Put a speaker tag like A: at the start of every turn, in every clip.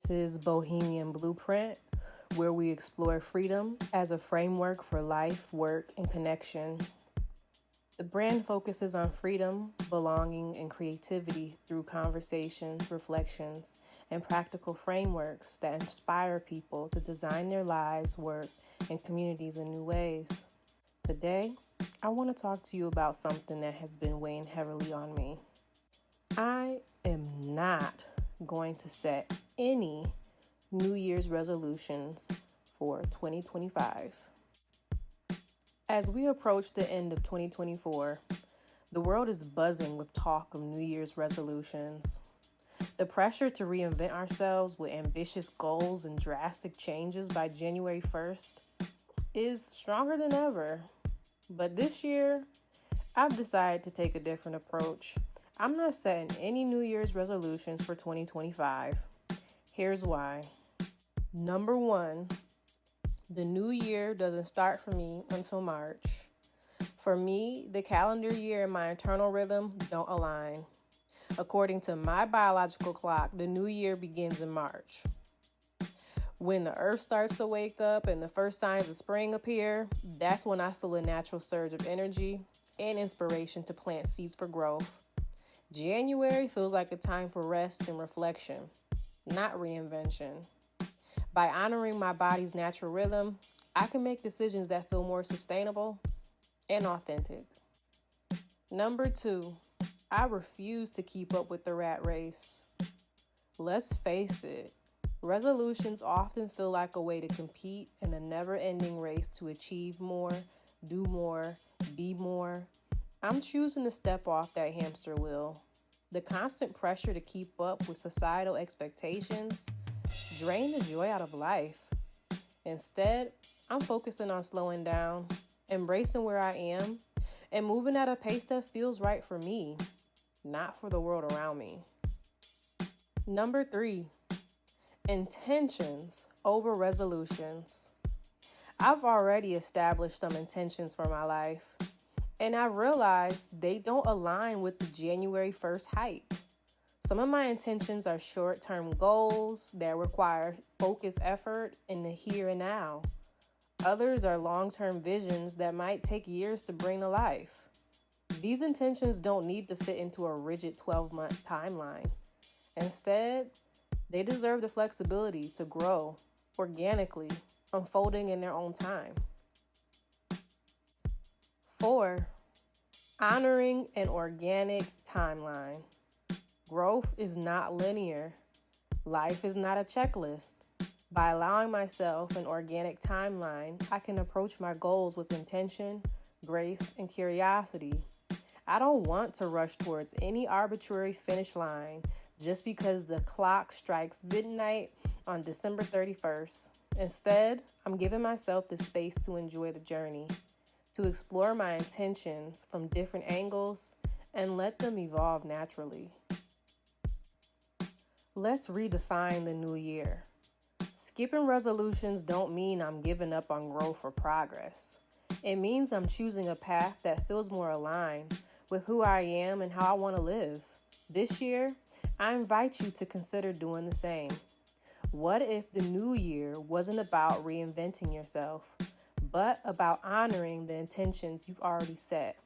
A: This is Bohemian Blueprint, where we explore freedom as a framework for life, work, and connection. The brand focuses on freedom, belonging, and creativity through conversations, reflections, and practical frameworks that inspire people to design their lives, work, and communities in new ways. Today, I want to talk to you about something that has been weighing heavily on me. I am not going to set any New Year's resolutions for 2025. As we approach the end of 2024, the world is buzzing with talk of New Year's resolutions. The pressure to reinvent ourselves with ambitious goals and drastic changes by January 1st is stronger than ever. But this year, I've decided to take a different approach. I'm not setting any New Year's resolutions for 2025. Here's why. Number one, the new year doesn't start for me until March. For me, the calendar year and my internal rhythm don't align. According to my biological clock, the new year begins in March. When the earth starts to wake up and the first signs of spring appear, that's when I feel a natural surge of energy and inspiration to plant seeds for growth. January feels like a time for rest and reflection, not reinvention. By honoring my body's natural rhythm, I can make decisions that feel more sustainable and authentic. Number two, I refuse to keep up with the rat race. Let's face it, resolutions often feel like a way to compete in a never-ending race to achieve more, do more, be more. I'm choosing to step off that hamster wheel. The constant pressure to keep up with societal expectations drain the joy out of life. Instead, I'm focusing on slowing down, embracing where I am, and moving at a pace that feels right for me, not for the world around me. Number three, intentions over resolutions. I've already established some intentions for my life, and I realized they don't align with the January 1st hype. Some of my intentions are short-term goals that require focused effort in the here and now. Others are long-term visions that might take years to bring to life. These intentions don't need to fit into a rigid 12-month timeline. Instead, they deserve the flexibility to grow organically, unfolding in their own time. 4. Honoring an organic timeline. Growth is not linear. Life is not a checklist. By allowing myself an organic timeline, I can approach my goals with intention, grace, and curiosity. I don't want to rush towards any arbitrary finish line just because the clock strikes midnight on December 31st. Instead, I'm giving myself the space to enjoy the journey, to explore my intentions from different angles, and let them evolve naturally. Let's redefine the new year. Skipping resolutions don't mean I'm giving up on growth or progress. It means I'm choosing a path that feels more aligned with who I am and how I want to live. This year, I invite you to consider doing the same. What if the new year wasn't about reinventing yourself, but about honoring the intentions you've already set?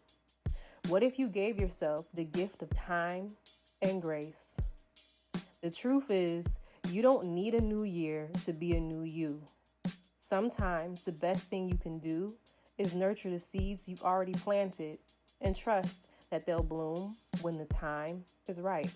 A: What if you gave yourself the gift of time and grace? The truth is, you don't need a new year to be a new you. Sometimes the best thing you can do is nurture the seeds you've already planted and trust that they'll bloom when the time is right.